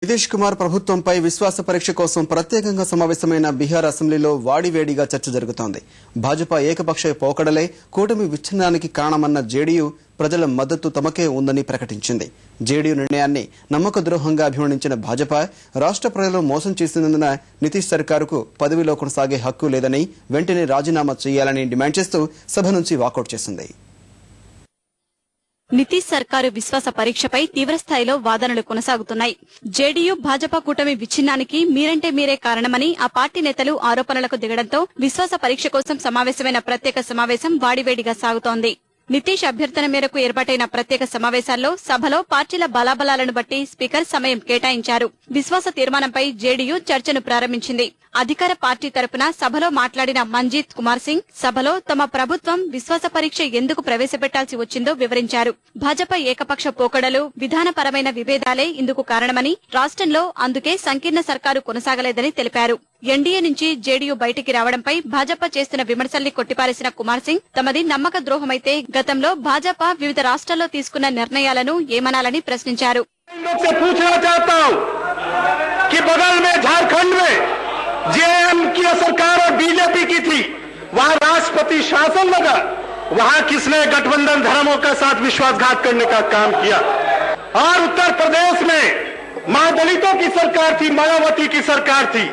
నితీష్ కుమార్ ప్రభుత్వంపై విశ్వాస పరీక్ష కోసం ప్రత్యేకంగా సమావేశమైన బీహార్ అసెంబ్లీలో వాడివేడిగా చర్చ జరుగుతోంది. భాజపా ఏకపక్ష పోకడలే కూటమి విచ్ఛిన్నానికి కారణమన్న జేడీయూ ప్రజల మద్దతు తమకే ఉందని ప్రకటించింది. జేడీయూ నిర్ణయాన్ని నమ్మక ద్రోహంగా అభివర్ణించిన భాజపా రాష్ట్ర ప్రజలు మోసం చేసినందున నితీష్ సర్కారుకు పదవిలో కొనసాగే హక్కు లేదని వెంటనే రాజీనామా చేయాలని డిమాండ్ చేస్తూ సభ నుంచి వాకౌట్ చేసింది. నితీష్ సర్కారు విశ్వాస పరీక్షపై తీవ్రస్థాయిలో వాదనలు కొనసాగుతున్నాయి. జేడీయూ భాజపా కూటమి విచ్ఛిన్నానికి మీరే కారణమని ఆ పార్టీ నేతలు ఆరోపణలకు దిగడంతో విశ్వాస పరీక్ష కోసం సమావేశమైన ప్రత్యేక సమావేశం వాడివేడిగా సాగుతోంది. నితీష్ అభ్యర్థన మేరకు ఏర్పాటైన ప్రత్యేక సమావేశాల్లో సభలో పార్టీల బలాబలాలను బట్టి స్పీకర్ సమయం కేటాయించారు. విశ్వాస తీర్మానంపై జేడీయూ చర్చను ప్రారంభించింది. అధికార పార్టీ తరపున సభలో మాట్లాడిన మంజీత్ కుమార్ సింగ్ సభలో తమ ప్రభుత్వం విశ్వాస పరీక్ష ఎందుకు ప్రవేశపెట్టాల్సి వచ్చిందో వివరించారు. భాజపా ఏకపక్ష పోకడలు, విధానపరమైన విభేదాలే ఇందుకు కారణమని, రాష్ట్రంలో అందుకే సంకీర్ణ సర్కారు కొనసాగలేదని తెలిపారు. ఎన్డీఏ నుంచి జేడీయూ బయటికి రావడంపై భాజపా చేస్తున్న విమర్శల్ని కొట్టిపారేసిన కుమార్ సింగ్ తమది నమ్మక ద్రోహమైతే గతంలో భాజపా వివిధ రాష్ట్రాల్లో తీసుకున్న నిర్ణయాలను ఏమనాలని ప్రశ్నించారు. जेएम की सरकार और बीजेपी की थी, वहां राष्ट्रपति शासन लगा, वहां किसने गठबंधन धर्मों के साथ विश्वासघात करने का काम किया। और उत्तर प्रदेश में मां दलितों की सरकार थी, मायावती की सरकार थी,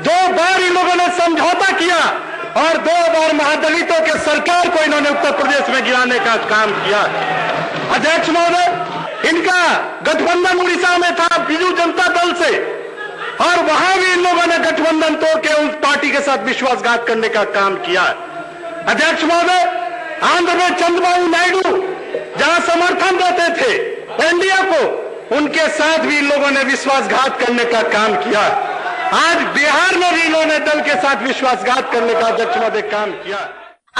2 बार इन लोगों ने समझौता किया और 2 बार महादलितों के सरकार को इन्होंने उत्तर प्रदेश में गिराने का काम किया। अध्यक्ष महोदय, इनका गठबंधन उड़ीसा में था बीजू जनता दल से, और वहां भी इन लोगों ने गठबंधन तोड़ के उस पार्टी के साथ विश्वासघात करने का काम किया। अध्यक्ष महोदय, आंध्र में चंद्रबाबू नायडू जहां समर्थन देते थे एनडीए को, उनके साथ भी इन लोगों ने विश्वासघात करने का काम किया। आज बिहार में भी इन्होंने दल के साथ विश्वासघात करने का अध्यक्ष महोदय काम किया।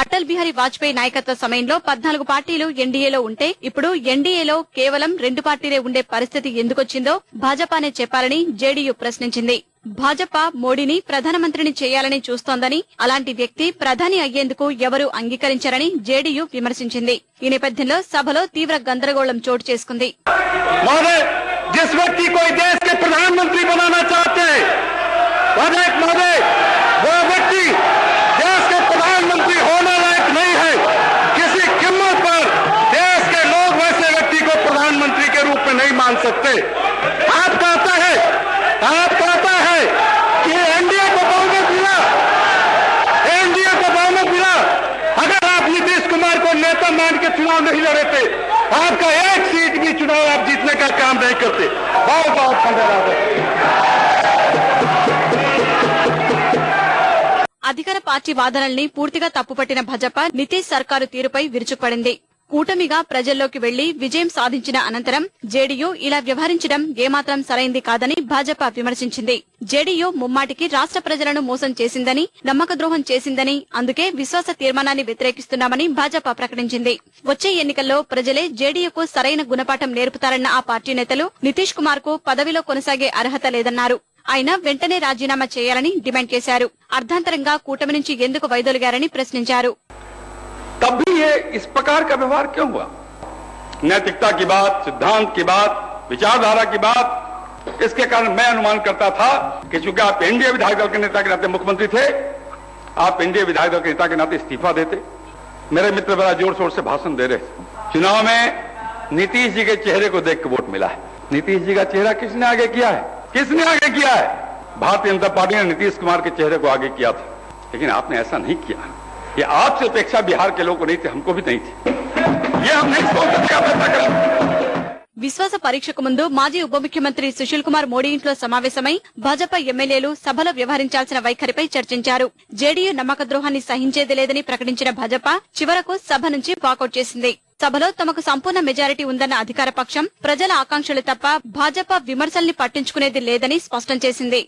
అటల్ బిహారీ వాజ్పేయి నాయకత్వ సమయంలో 14 పార్టీలు ఎన్డీఏలో ఉంటే ఇప్పుడు ఎన్డీఏలో కేవలం 2 పార్టీలే ఉండే పరిస్థితి ఎందుకొచ్చిందో భాజపానే చెప్పాలని జేడీయూ ప్రశ్నించింది. భాజపా మోడీని ప్రధానమంత్రిని చేయాలని చూస్తోందని, అలాంటి వ్యక్తి ప్రధాని అయ్యేందుకు ఎవరూ అంగీకరించారని జేడీయూ విమర్శించింది. ఈ నేపథ్యంలో సభలో తీవ్ర గందరగోళం చోటు చేసుకుంది. प्रधानमंत्री होने लायक नहीं है, किसी कीमत पर देश के लोग वैसे व्यक्ति को प्रधानमंत्री के रूप में नहीं मान सकते। आप कहता है कि एनडीए को बहुमत मिला, अगर आप नीतीश कुमार को नेता मान के चुनाव नहीं लड़े थे, आपका एक सीट भी चुनाव आप जीतने का काम नहीं करते। बहुत बहुत धन्यवाद। అధికార పార్టీ వాదనల్ని పూర్తిగా తప్పుపట్టిన భాజపా నితీష్ సర్కారు తీరుపై విరుచుకుపడింది. కూటమిగా ప్రజల్లోకి వెళ్లి విజయం సాధించిన అనంతరం జేడీయూ ఇలా వ్యవహరించడం ఏమాత్రం సరైంది కాదని భాజపా విమర్శించింది. జేడీయూ ముమ్మాటికి రాష్ట్ర ప్రజలను మోసం చేసిందని, నమ్మక ద్రోహం చేసిందని, అందుకే విశ్వాస తీర్మానాన్ని వ్యతిరేకిస్తున్నామని భాజపా ప్రకటించింది. వచ్చే ఎన్నికల్లో ప్రజలే జేడీయూకు సరైన గుణపాఠం నేర్పుతారన్న ఆ పార్టీ నేతలు నితీష్ కుమార్ కు పదవిలో కొనసాగే అర్హత లేదన్నారు. ఆయన వెంటనే రాజీనామా చేయాలని డిమాండ్ చేశారు. అర్ధాంతరంగా కూటమి నుంచి ఎందుకు వైదొలిగారని ప్రశ్నించారు. तब भी ये इस प्रकार का व्यवहार क्यों हुआ? नैतिकता की बात, सिद्धांत की बात, विचारधारा की बात, इसके कारण मैं अनुमान करता था कि चूंकि आप एनडीए विधायक दल के नेता के नाते मुख्यमंत्री थे, आप एनडीए विधायक दल के नेता के नाते इस्तीफा देते। मेरे मित्र बड़ा जोर शोर से भाषण दे रहे। चुनाव में नीतीश जी के चेहरे को देख के वोट मिला है। नीतीश जी का चेहरा किसने आगे किया है? भारतीय जनता पार्टी ने नीतीश कुमार के चेहरे को आगे किया था, लेकिन आपने ऐसा नहीं किया। ये आपसे अपेक्षा बिहार के लोगों को नहीं थी, हमको भी नहीं थी। ये हम नहीं सोच सकते। విశ్వాస పరీక్షకు ముందు మాజీ ఉప ముఖ్యమంత్రి సుశీల్ కుమార్ మోడీ ఇంట్లో సమావేశమై భాజపా ఎమ్మెల్యేలు సభలో వ్యవహరించాల్సిన వైఖరిపై చర్చించారు. జేడీయూ నమ్మక ద్రోహాన్ని సహించేది లేదని ప్రకటించిన భాజపా చివరకు సభ నుంచి వాకౌట్ చేసింది. సభలో తమకు సంపూర్ణ మెజారిటీ ఉందన్న అధికార పక్షం ప్రజల ఆకాంక్షలు తప్ప భాజపా విమర్శల్ని పట్టించుకునేది లేదని స్పష్టం చేసింది.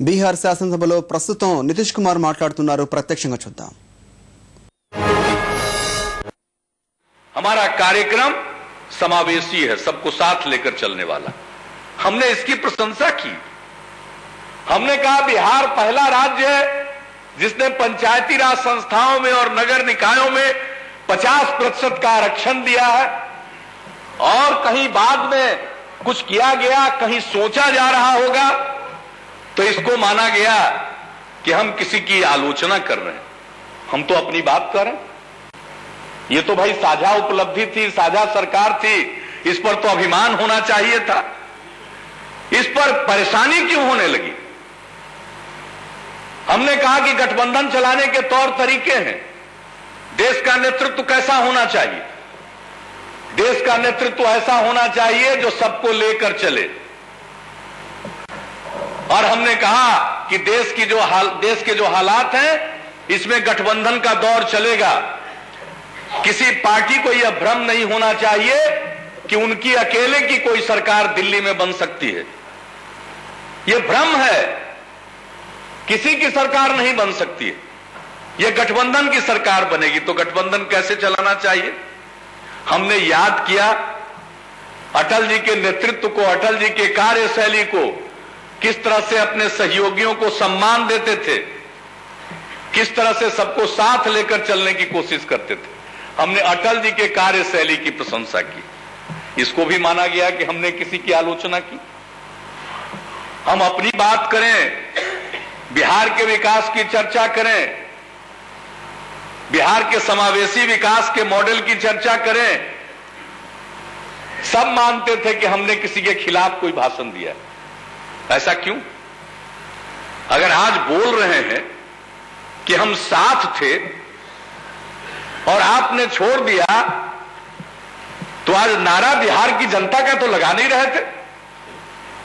బీహార్ శాసనసభలో ప్రస్తుతం నితీష్ కుమార్ మాట్లాడుతున్నారు. ప్రత్యక్షంగా చూద్దాం. हमारा कार्यक्रम समावेशी है, सबको साथ लेकर चलने वाला। हमने इसकी प्रशंसा की। हमने कहा बिहार पहला राज्य है जिसने पंचायती राज संस्थाओं में और नगर निकायों में 50% का आरक्षण दिया है, और कहीं बाद में कुछ किया गया, कहीं सोचा जा रहा होगा तो इसको माना गया कि हम किसी की आलोचना कर रहे हैं। हम तो अपनी बात कर रहे हैं। ये तो भाई साझा उपलब्धि थी, साझा सरकार थी, इस पर तो अभिमान होना चाहिए था। इस पर परेशानी क्यों होने लगी? हमने कहा कि गठबंधन चलाने के तौर तरीके हैं। देश का नेतृत्व कैसा होना चाहिए? देश का नेतृत्व ऐसा होना चाहिए जो सबको लेकर चले। और हमने कहा कि देश के जो हालात हैं, इसमें गठबंधन का दौर चलेगा। किसी पार्टी को यह भ्रम नहीं होना चाहिए कि उनकी अकेले की कोई सरकार दिल्ली में बन सकती है। यह भ्रम है, किसी की सरकार नहीं बन सकती है। यह गठबंधन की सरकार बनेगी। तो गठबंधन कैसे चलाना चाहिए? हमने याद किया अटल जी के नेतृत्व को, अटल जी के कार्यशैली को, किस तरह से अपने सहयोगियों को सम्मान देते थे, किस तरह से सबको साथ लेकर चलने की कोशिश करते थे। हमने अटल जी के कार्यशैली की प्रशंसा की। इसको भी माना गया कि हमने किसी की आलोचना की। हम अपनी बात करें, बिहार के विकास की चर्चा करें, बिहार के समावेशी विकास के मॉडल की चर्चा करें, सब मानते थे कि हमने किसी के खिलाफ कोई भाषण दिया। ऐसा क्यों? अगर आज बोल रहे हैं कि हम साथ थे और आपने छोड़ दिया, तो आज नारा बिहार की जनता का तो लगा नहीं रहे थे।